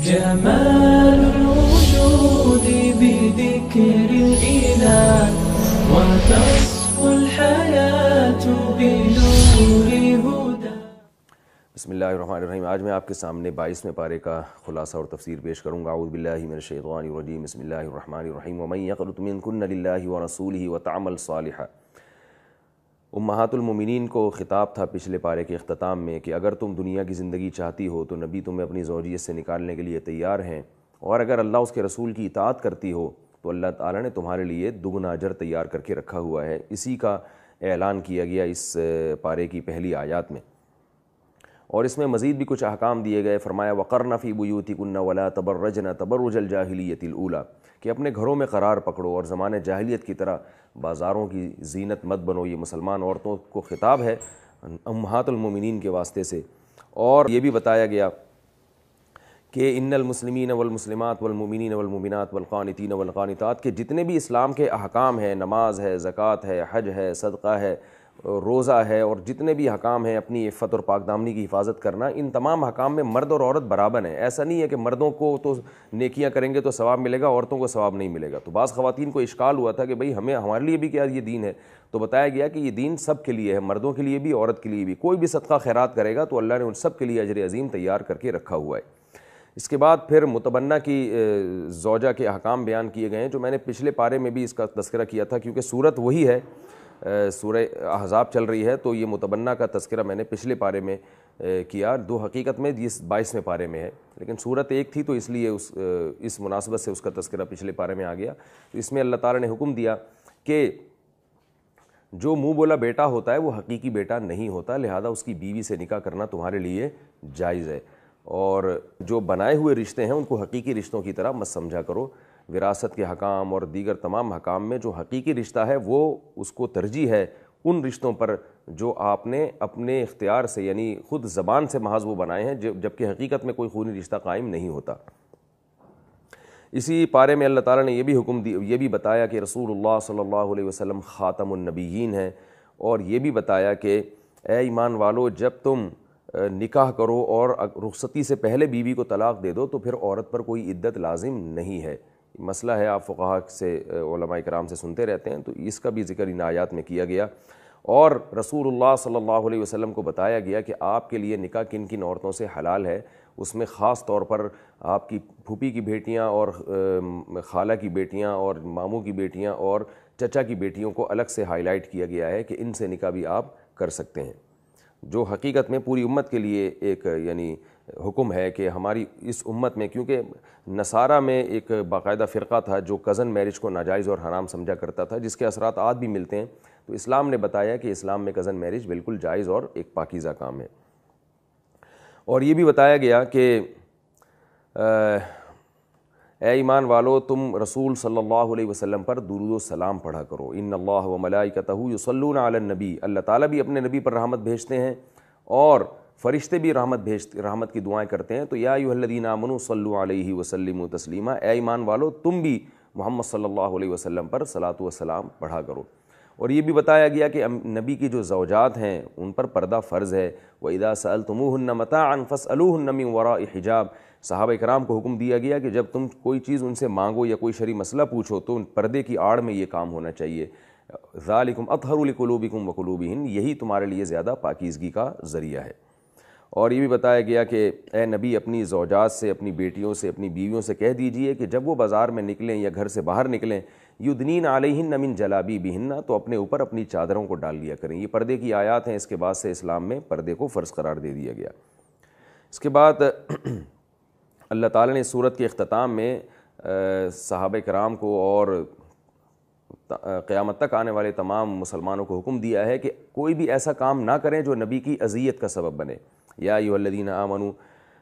جمال الوجود بذكر الإله وتصفو الحياة بنور هدى. بسم اللہ الرحمن الرحیم. آج میں آپ کے سامنے 22ویں پارے کا خلاصہ اور تفسیر پیش کروں گا. اعوذ باللہ من الشیطان الرجیم. بسم اللہ الرحمن الرحیم. ومن یقنط منکن للہ ورسولہ وتعمل صالحا. امہات المومنین کو خطاب تھا پچھلے پارے کے اختتام میں کہ اگر تم دنیا کی زندگی چاہتی ہو تو نبی تمہیں اپنی زوجیت سے نکالنے کے لیے تیار ہیں، اور اگر اللہ اس کے رسول کی اطاعت کرتی ہو تو اللہ تعالیٰ نے تمہارے لیے دگنا اجر تیار کر کے رکھا ہوا ہے. اسی کا اعلان کیا گیا اس پارے کی پہلی آیات میں، اور اس میں مزید بھی کچھ احکام دیے گئے. فرمایا وقرن فی بیوتکن ولا تبرجن تبرج الجاہلیۃ الاولی، کہ اپنے گھروں میں قرار پکڑو اور زمانے جاہلیت کی طرح بازاروں کی زینت مت بنو. یہ مسلمان عورتوں کو خطاب ہے امہات المومنین کے واسطے سے. اور یہ بھی بتایا گیا کہ ان المسلمین والمسلمات والمؤمنین والمؤمنات والقانتین والقانتات، کے جتنے بھی اسلام کے احکام ہیں، نماز ہے، زکوٰۃ ہے، حج ہے، صدقہ ہے، روزہ ہے، اور جتنے بھی حکام ہیں اپنی عفت اور پاک دامنی کی حفاظت کرنا، ان تمام حکام میں مرد اور عورت برابر ہیں. ایسا نہیں ہے کہ مردوں کو تو نیکیاں کریں گے تو ثواب ملے گا، عورتوں کو ثواب نہیں ملے گا. تو بعض خواتین کو اشکال ہوا تھا کہ بھئی ہمارے لیے بھی کیا یہ دین ہے؟ تو بتایا گیا کہ یہ دین سب کے لیے ہے، مردوں کے لیے بھی، عورت کے لیے بھی. کوئی بھی صدقہ خیرات کرے گا تو اللہ نے ان سب کے لیے اجر عظیم تیار کر کے رکھا ہوا ہے. اس کے بعد پھر متبنہ کی زوجہ کے احکام بیان کیے گئے ہیں، جو میں نے پچھلے پارے میں بھی اس کا تذکرہ کیا تھا، کیونکہ صورت وہی ہے، سورہ احزاب چل رہی ہے، تو یہ متبنہ کا تذکرہ میں نے پچھلے پارے میں کیا. دو حقیقت میں یہ 22ویں پارے میں ہے، لیکن صورت ایک تھی تو اس لیے اس مناسبت سے اس کا تذکرہ پچھلے پارے میں آ گیا. تو اس میں اللہ تعالیٰ نے حکم دیا کہ جو منہ بولا بیٹا ہوتا ہے وہ حقیقی بیٹا نہیں ہوتا، لہذا اس کی بیوی سے نکاح کرنا تمہارے لیے جائز ہے. اور جو بنائے ہوئے رشتے ہیں ان کو حقیقی رشتوں کی طرح مت سمجھا کرو. وراثت کے حکام اور دیگر تمام حکام میں جو حقیقی رشتہ ہے وہ اس کو ترجیح ہے ان رشتوں پر جو آپ نے اپنے اختیار سے، یعنی خود زبان سے محض وہ بنائے ہیں، جبکہ حقیقت میں کوئی خونی رشتہ قائم نہیں ہوتا. اسی پارے میں اللہ تعالیٰ نے یہ بھی بتایا کہ رسول اللہ صلی اللہ علیہ وسلم خاتم النبیین ہیں، اور یہ بھی بتایا کہ اے ایمان والو، جب تم نکاح کرو اور رخصتی سے پہلے بیوی کو طلاق دے دو تو پھر عورت پر کوئی عدت لازم نہیں ہے. مسئلہ ہے، آپ فقہاء سے، علماء کرام سے سنتے رہتے ہیں، تو اس کا بھی ذکر ان آیات میں کیا گیا. اور رسول اللہ صلی اللہ علیہ وسلم کو بتایا گیا کہ آپ کے لیے نکاح کن کن عورتوں سے حلال ہے. اس میں خاص طور پر آپ کی پھوپھی کی بیٹیاں اور خالہ کی بیٹیاں اور ماموں کی بیٹیاں اور چچا کی بیٹیوں کو الگ سے ہائی لائٹ کیا گیا ہے کہ ان سے نکاح بھی آپ کر سکتے ہیں، جو حقیقت میں پوری امت کے لیے ایک یعنی حکم ہے کہ ہماری اس امت میں، کیونکہ نصارہ میں ایک باقاعدہ فرقہ تھا جو کزن میرج کو ناجائز اور حرام سمجھا کرتا تھا، جس کے اثرات آج بھی ملتے ہیں. تو اسلام نے بتایا کہ اسلام میں کزن میرج بالکل جائز اور ایک پاکیزہ کام ہے. اور یہ بھی بتایا گیا کہ اے ایمان والو، تم رسول صلی اللہ علیہ وسلم پر درود و سلام پڑھا کرو. ان اللہ و ملائکتہ یصلون علی النبی، اللہ تعالیٰ بھی اپنے نبی پر رحمت بھیجتے ہیں اور فرشتے بھی رحمت کی دعائیں کرتے ہیں. تو یا ایھا الذین آمنوا صلوا علیہ وسلموا تسلیما، اے ایمان والو تم بھی محمد صلی اللہ علیہ وسلم پر صلاۃ و سلام پڑھا کرو. اور یہ بھی بتایا گیا کہ نبی کی جو زوجات ہیں ان پر پردہ فرض ہے. وَإِذَا سَأَلْتُمُوهُنَّ مَتَاعًا فَاسْأَلُوهُنَّ مِنْ وَرَاءِ حِجَاب، صحابہ کرام کو حکم دیا گیا کہ جب تم کوئی چیز ان سے مانگو یا کوئی شرعی مسئلہ پوچھو تو پردے کی آڑ میں یہ کام ہونا چاہیے. ذَلِكُمْ أَطْهَرُ لِقُلُوبِكُمْ وَقُلُوبِهِنْ، یہی تمہارے لیے زیادہ پاکیزگی کا ذریعہ ہے. اور یہ بھی بتایا گیا کہ اے نبی اپنی زوجات سے، اپنی بیٹیوں سے، اپنی بیویوں سے کہہ دیجئے کہ جب وہ بازار میں نکلیں یا گھر سے باہر نکلیں، یدنین علیہن من جلابیبہن، تو اپنے اوپر اپنی چادروں کو ڈال لیا کریں. یہ پردے کی آیات ہیں، اس کے بعد سے اسلام میں پردے کو فرض قرار دے دیا گیا. اس کے بعد اللہ تعالیٰ نے سورت کے اختتام میں صحابہ کرام کو اور قیامت تک آنے والے تمام مسلمانوں کو حکم دیا ہے کہ کوئی بھی ایسا کام نہ کریں جو نبی کی اذیت کا سبب بنے. یا ایھا الذین آمنوا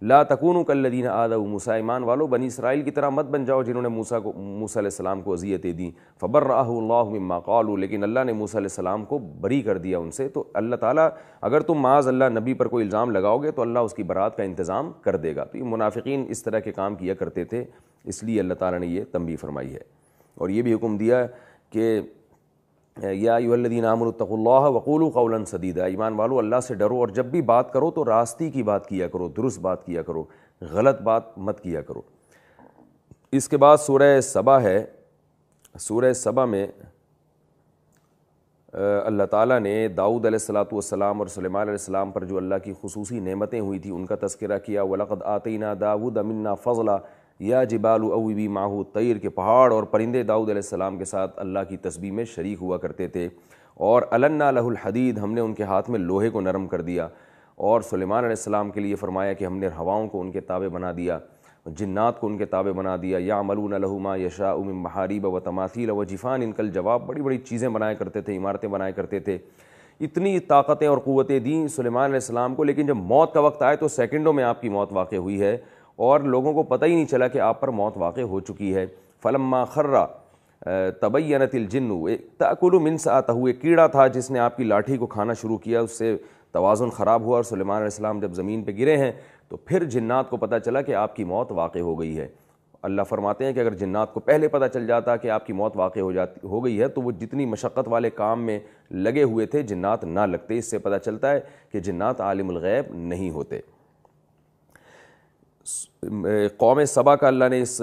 لا تکونوا کالذین آذوا موسیٰ، ایمان والو بنی اسرائیل کی طرح مت بن جاؤ جنہوں نے موسیٰ علیہ السلام کو اذیتیں دیں. فبرأہ اللہ مما قالوا، لیکن اللہ نے موسیٰ علیہ السلام کو بری کر دیا ان سے. تو اللہ تعالیٰ اگر تم معاذ اللہ نبی پر کوئی الزام لگاؤ گے تو اللہ اس کی برات کا انتظام کر دے گا. تو یہ منافقین اس طرح کے کام کیا کرتے تھے، اس لیے اللہ تعالیٰ نے یہ تنبیہ فرمائی ہے. اور یہ بھی حکم دیا کہ یا ایھا الذین آمنوا اتقوا اللہ وقولوا قولا سدیدا، ایمان والو اللہ سے ڈرو اور جب بھی بات کرو تو راستی کی بات کیا کرو، درست بات کیا کرو. غلط بات مت کیا کرو۔ اس کے بعد سورہ سبا ہے۔ سورہ سبا میں اللہ تعالیٰ نے داؤد علیہ الصلاۃ والسلام اور سلیمان علیہ السلام پر جو اللہ کی خصوصی نعمتیں ہوئی تھیں ان کا تذکرہ کیا۔ وَلَقَدْ آتَيْنَا دَاوُودَ مِنَّا فَضْلًا یا جبال اوبی ماہو طیر کے پہاڑ اور پرندے داؤد علیہ السلام کے ساتھ اللہ کی تسبیح میں شریک ہوا کرتے تھے۔ اور النا لہ الحدید، ہم نے ان کے ہاتھ میں لوہے کو نرم کر دیا۔ اور سلیمان علیہ السلام کے لیے فرمایا کہ ہم نے ہواؤں کو ان کے تابع بنا دیا، جنات کو ان کے تابع بنا دیا۔ یعملون لہ ما یشاء من محاریب و تماثیل و جفان، ان کل جواب بڑی بڑی چیزیں بنایا کرتے تھے، عمارتیں بنایا کرتے تھے۔ اتنی طاقتیں اور قوتیں دیں سلیمان علیہ السلام کو، لیکن جب موت کا وقت آئے تو سیکنڈوں میں آپ کی موت واقع ہوئی ہے اور لوگوں کو پتہ ہی نہیں چلا کہ آپ پر موت واقع ہو چکی ہے۔ فلما خر تبینت الجن تأکل من سأتہ، ایک کیڑا تھا جس نے آپ کی لاٹھی کو کھانا شروع کیا، اس سے توازن خراب ہوا اور سلیمان علیہ السلام جب زمین پہ گرے ہیں تو پھر جنات کو پتہ چلا کہ آپ کی موت واقع ہو گئی ہے۔ اللہ فرماتے ہیں کہ اگر جنات کو پہلے پتہ چل جاتا کہ آپ کی موت واقع ہو گئی ہے تو وہ جتنی مشقت والے کام میں لگے ہوئے تھے جنات نہ لگتے۔ اس سے پتہ چلتا ہے کہ جنات عالم الغیب نہیں ہوتے۔ قوم سبا کا اللہ نے اس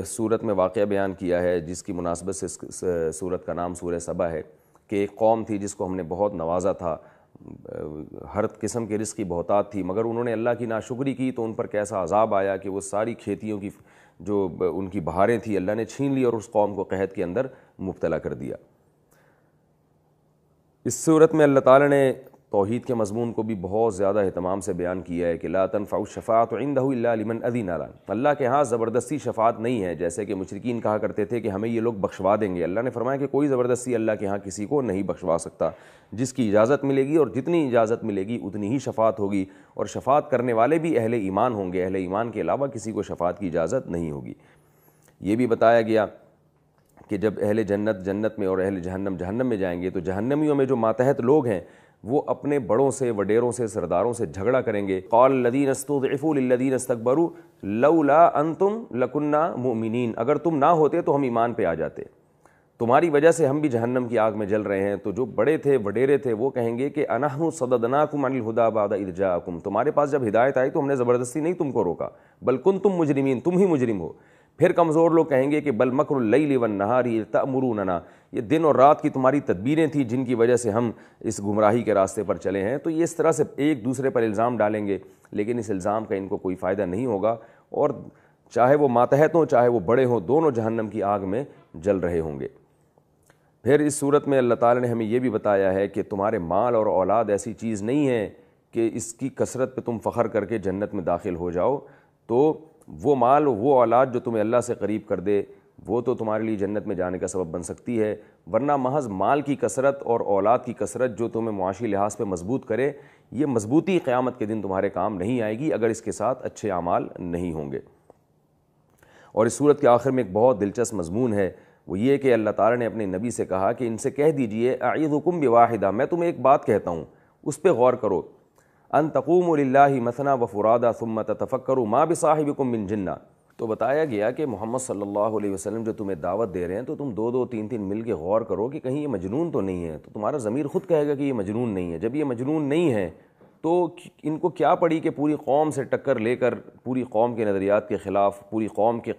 صورت میں واقعہ بیان کیا ہے جس کی مناسبت سے اس صورت کا نام سورہ سبا ہے، کہ ایک قوم تھی جس کو ہم نے بہت نوازا تھا، ہر قسم کے رزق کی بہتات تھی، مگر انہوں نے اللہ کی ناشکری کی تو ان پر کیسا عذاب آیا کہ وہ ساری کھیتیوں کی جو ان کی بہاریں تھیں اللہ نے چھین لی اور اس قوم کو قحط کے اندر مبتلا کر دیا۔ اس صورت میں اللہ تعالیٰ نے توحید کے مضمون کو بھی بہت زیادہ اہتمام سے بیان کیا ہے کہ لا تنفع الشفاعۃ عنہ الا لمن اذن له، اللہ کے ہاں زبردستی شفاعت نہیں ہے، جیسے کہ مشرکین کہا کرتے تھے کہ ہمیں یہ لوگ بخشوا دیں گے۔ اللہ نے فرمایا کہ کوئی زبردستی اللہ کے ہاں کسی کو نہیں بخشوا سکتا، جس کی اجازت ملے گی اور جتنی اجازت ملے گی اتنی ہی شفاعت ہوگی، اور شفاعت کرنے والے بھی اہل ایمان ہوں گے، اہل ایمان کے علاوہ کسی کو شفاعت کی اجازت نہیں ہوگی۔ یہ بھی بتایا گیا کہ جب اہل جنت جنت میں اور اہل جہنم جہنم میں جائیں گے تو جہنمیوں میں جو ماتحت لوگ ہیں وہ اپنے بڑوں سے، وڈیروں سے، سرداروں سے جھگڑا کریں گے۔ قال الذین استضعفوا للذین استکبروا لولا انتم لکنا مؤمنین، اگر تم نہ ہوتے تو ہم ایمان پہ آ جاتے، تمہاری وجہ سے ہم بھی جہنم کی آگ میں جل رہے ہیں۔ تو جو بڑے تھے وڈیرے تھے وہ کہیں گے کہ انحن صددناکم عن الہدی بعد اذ جاءکم، تمہارے پاس جب ہدایت آئی تو ہم نے زبردستی نہیں تم کو روکا، بل کنتم مجرمین، تم ہی مجرم ہو۔ پھر کمزور لوگ کہیں گے کہ بل مکر اللیل والنہار اذ تأمروننا، یہ دن اور رات کی تمہاری تدبیریں تھیں جن کی وجہ سے ہم اس گمراہی کے راستے پر چلے ہیں۔ تو یہ اس طرح سے ایک دوسرے پر الزام ڈالیں گے، لیکن اس الزام کا ان کو کوئی فائدہ نہیں ہوگا، اور چاہے وہ ماتحت ہوں چاہے وہ بڑے ہوں، دونوں جہنم کی آگ میں جل رہے ہوں گے۔ پھر اس صورت میں اللہ تعالیٰ نے ہمیں یہ بھی بتایا ہے کہ تمہارے مال اور اولاد ایسی چیز نہیں ہے کہ اس کی کثرت پہ تم فخر کر کے جنت میں داخل ہو جاؤ، تو وہ مال وہ اولاد جو تمہیں اللہ سے قریب کر دے وہ تو تمہارے لیے جنت میں جانے کا سبب بن سکتی ہے، ورنہ محض مال کی کثرت اور اولاد کی کثرت جو تمہیں معاشی لحاظ پہ مضبوط کرے، یہ مضبوطی قیامت کے دن تمہارے کام نہیں آئے گی اگر اس کے ساتھ اچھے اعمال نہیں ہوں گے۔ اور اس صورت کے آخر میں ایک بہت دلچسپ مضمون ہے، وہ یہ کہ اللہ تعالیٰ نے اپنے نبی سے کہا کہ ان سے کہہ دیجئے اعیذکم بواحدہ، میں تمہیں ایک بات کہتا ہوں اس پہ غور کرو، ان تقوموا للہ مثنی وفرادا ثم تتفکروا ما بصاحبکم من جنہ۔ تو بتایا گیا کہ محمد صلی اللہ علیہ وسلم جو تمہیں دعوت دے رہے ہیں تو تم دو دو تین تین مل کے غور کرو کہ کہیں یہ مجنون تو نہیں ہے، تو تمہارا ضمیر خود کہے گا کہ یہ مجنون نہیں ہے۔ جب یہ مجنون نہیں ہے تو ان کو کیا پڑی کہ پوری قوم سے ٹکر لے کر پوری قوم کے نظریات کے خلاف، پوری قوم کے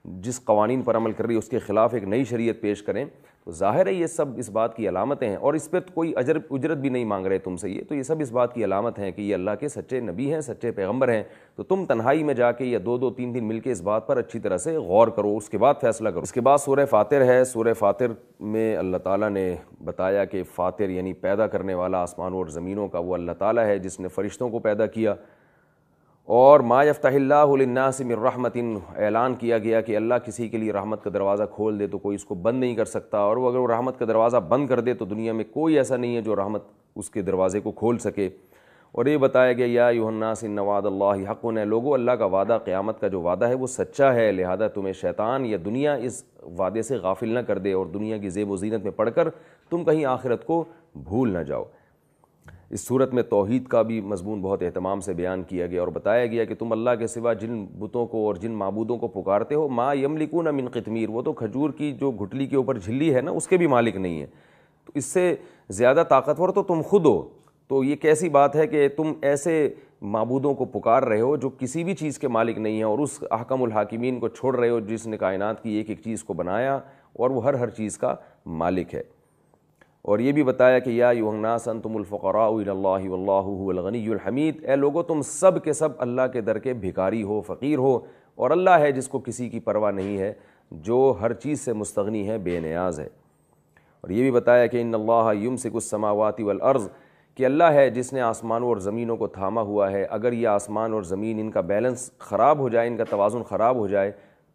جس قوانین پر عمل کر رہی ہے اس کے خلاف ایک نئی شریعت پیش کریں۔ تو ظاہر ہے یہ سب اس بات کی علامتیں ہیں، اور اس پہ کوئی اجرت بھی نہیں مانگ رہے تم سے، یہ تو یہ سب اس بات کی علامت ہیں کہ یہ اللہ کے سچے نبی ہیں، سچے پیغمبر ہیں۔ تو تم تنہائی میں جا کے یا دو دو تین تین مل کے اس بات پر اچھی طرح سے غور کرو، اس کے بعد فیصلہ کرو۔ اس کے بعد سورہ فاطر ہے۔ سورہ فاطر میں اللہ تعالیٰ نے بتایا کہ فاطر یعنی پیدا کرنے والا آسمانوں اور زمینوں کا وہ اللہ تعالیٰ ہے جس نے فرشتوں کو پیدا کیا، اور ما یفتح اللہ للناس من رحمت، اعلان کیا گیا کہ اللہ کسی کے لیے رحمت کا دروازہ کھول دے تو کوئی اس کو بند نہیں کر سکتا، اور وہ اگر وہ رحمت کا دروازہ بند کر دے تو دنیا میں کوئی ایسا نہیں ہے جو رحمت اس کے دروازے کو کھول سکے۔ اور یہ بتایا گیا یا ایھا الناس ان وعد اللہ حق، ہے لوگوں اللہ کا وعدہ، قیامت کا جو وعدہ ہے وہ سچا ہے، لہذا تمہیں شیطان یا دنیا اس وعدے سے غافل نہ کر دے اور دنیا کی زیب و زینت میں پڑھ کر تم کہیں آخرت کو بھول نہ جاؤ۔ اس صورت میں توحید کا بھی مضمون بہت اہتمام سے بیان کیا گیا اور بتایا گیا کہ تم اللہ کے سوا جن بتوں کو اور جن معبودوں کو پکارتے ہو، ما یملکون من قطمیر، وہ تو کھجور کی جو گھٹلی کے اوپر جھلی ہے نا اس کے بھی مالک نہیں ہے، تو اس سے زیادہ طاقتور تو تم خود ہو، تو یہ کیسی بات ہے کہ تم ایسے معبودوں کو پکار رہے ہو جو کسی بھی چیز کے مالک نہیں ہیں، اور اس احکم الحاکمین کو چھوڑ رہے ہو جس نے کائنات کی ایک ایک چیز کو بنایا اور وہ ہر چیز کا مالک ہے۔ اور یہ بھی بتایا کہ یا ایھا الناس انتم الفقراء الی اللہ واللہ هو الغنی الحمید، اے لوگو تم سب کے سب اللہ کے در کے بھکاری ہو، فقیر ہو، اور اللہ ہے جس کو کسی کی پرواہ نہیں ہے، جو ہر چیز سے مستغنی ہے، بے نیاز ہے۔ اور یہ بھی بتایا کہ ان اللہ یمسک السماوات والارض، کہ اللہ ہے جس نے آسمانوں اور زمینوں کو تھاما ہوا ہے، اگر یہ آسمان اور زمین ان کا بیلنس خراب ہو جائے، ان کا توازن خراب ہو جائے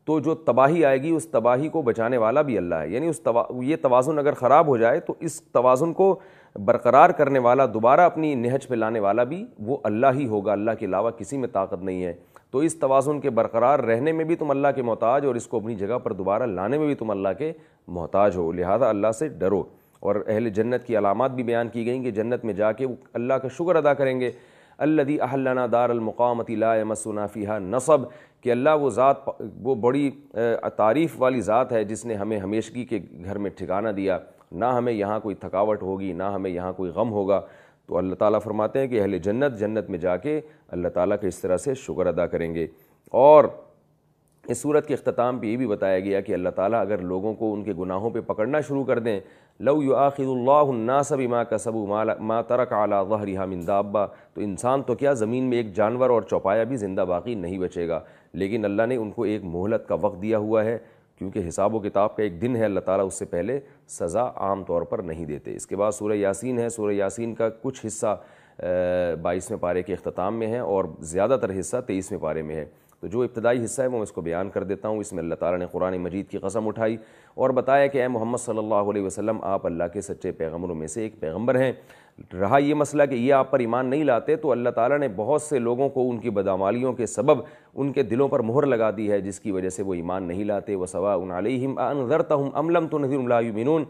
تو جو تباہی آئے گی اس تباہی کو بچانے والا بھی اللہ ہے، یعنی یہ توازن اگر خراب ہو جائے تو اس توازن کو برقرار کرنے والا، دوبارہ اپنی نہج پہ لانے والا بھی وہ اللہ ہی ہوگا، اللہ کے علاوہ کسی میں طاقت نہیں ہے۔ تو اس توازن کے برقرار رہنے میں بھی تم اللہ کے محتاج، اور اس کو اپنی جگہ پر دوبارہ لانے میں بھی تم اللہ کے محتاج ہو، لہذا اللہ سے ڈرو۔ اور اہل جنت کی علامات بھی بیان کی گئیں کہ جنت میں جا کے وہ اللہ کا شکر ادا کریں گے، الذی احلنا دار المقامۃ لا یمسنا فیہا نصب، کہ اللہ وہ ذات، وہ بڑی تعریف والی ذات ہے جس نے ہمیں ہمیشگی کے گھر میں ٹھکانہ دیا، نہ ہمیں یہاں کوئی تھکاوٹ ہوگی، نہ ہمیں یہاں کوئی غم ہوگا۔ تو اللہ تعالیٰ فرماتے ہیں کہ اہل جنت میں جا کے اللہ تعالیٰ کا اس طرح سے شکر ادا کریں گے۔ اور اس صورت کے اختتام پہ یہ بھی بتایا گیا کہ اللہ تعالیٰ اگر لوگوں کو ان کے گناہوں پہ پکڑنا شروع کر دیں، لو یؤاخذ اللہ الناس بما کسبوا ما ترک علی ظہرہا من دابہ، تو انسان تو کیا زمین میں ایک جانور اور چوپایا بھی زندہ باقی نہیں بچے گا، لیکن اللہ نے ان کو ایک مہلت کا وقت دیا ہوا ہے، کیونکہ حساب و کتاب کا ایک دن ہے، اللہ تعالیٰ اس سے پہلے سزا عام طور پر نہیں دیتے۔ اس کے بعد سورہ یاسین ہے، سورہ یاسین کا کچھ حصہ 22ویں پارے کے اختتام میں ہے اور زیادہ تر حصہ 23ویں پارے میں ہے۔ تو جو ابتدائی حصہ ہے وہ میں اس کو بیان کر دیتا ہوں۔ اس میں اللہ تعالیٰ نے قرآن مجید کی قسم اٹھائی اور بتایا کہ اے محمد صلی اللہ علیہ وسلم، آپ اللہ کے سچے پیغمبروں میں سے ایک پیغمبر ہیں۔ رہا یہ مسئلہ کہ یہ آپ پر ایمان نہیں لاتے، تو اللہ تعالیٰ نے بہت سے لوگوں کو ان کی بدعمالیوں کے سبب ان کے دلوں پر مہر لگا دی ہے، جس کی وجہ سے وہ ایمان نہیں لاتے۔ وَسَوَاءٌ عَلَيْهِمْ أَأَنذَرْتَهُمْ أَمْ لَمْ تُنذِرْهُمْ لَا يُؤْمِنُونَ،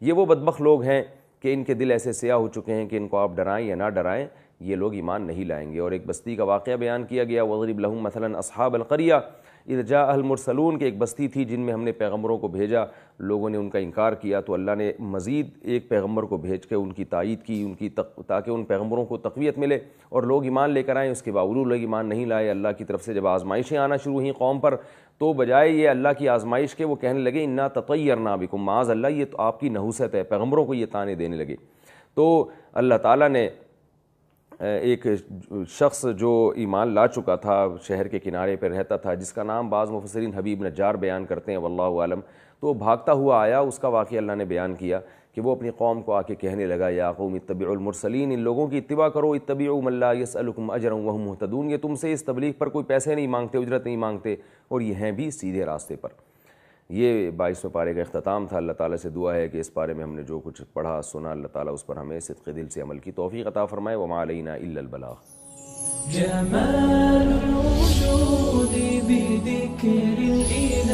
یہ وہ بدبخت لوگ ہیں کہ ان کے دل ایسے سیاہ ہو چکے ہیں کہ ان کو آپ ڈرائیں یا نہ ڈرائیں یہ لوگ ایمان نہیں لائیں گے۔ اور ایک بستی کا واقعہ بیان کیا گیا، وَاضْرِبْ لَهُم مَثَلًا أَصْحَابَ الْقَرْيَةِ اذ جاءها المرسلون، کہ ایک بستی تھی جن میں ہم نے پیغمبروں کو بھیجا، لوگوں نے ان کا انکار کیا، تو اللہ نے مزید ایک پیغمبر کو بھیج کے ان کی تائید کی، تاکہ ان پیغمبروں کو تقویت ملے اور لوگ ایمان لے کر آئیں۔ اس کے باوجود لوگ ایمان نہیں لائے۔ اللہ کی طرف سے جب آزمائشیں آنا شروع ہوئیں قوم پر، تو بجائے یہ اللہ کی آزمائش کے وہ کہنے لگے انا تطیرنا بکم، معاذ اللہ یہ تو آپ کی نحوست ہے، پیغمبروں کو یہ طعنے دینے لگے۔ تو اللہ تعالیٰ نے ایک شخص جو ایمان لا چکا تھا، شہر کے کنارے پہ رہتا تھا، جس کا نام بعض مفسرین حبیب نجار بیان کرتے ہیں، واللہ عالم، تو وہ بھاگتا ہوا آیا۔ اس کا واقعہ اللہ نے بیان کیا کہ وہ اپنی قوم کو آ کے کہنے لگا، یا قوم اتبعوا المرسلین، ان لوگوں کی اتباع کرو، اتبعوا من لا یسألکم اجرا وہم مہتدون، یہ تم سے اس تبلیغ پر کوئی پیسے نہیں مانگتے، اجرت نہیں مانگتے، اور یہ ہیں بھی سیدھے راستے پر۔ یہ 22ویں پارے کا اختتام تھا۔ اللہ تعالیٰ سے دعا ہے کہ اس پارے میں ہم نے جو کچھ پڑھا سنا، اللہ تعالیٰ اس پر ہمیں صدق دل سے عمل کی توفیق عطا فرمائے۔ وما علینا الا البلاغ۔ جمال الوجود بذكر الإله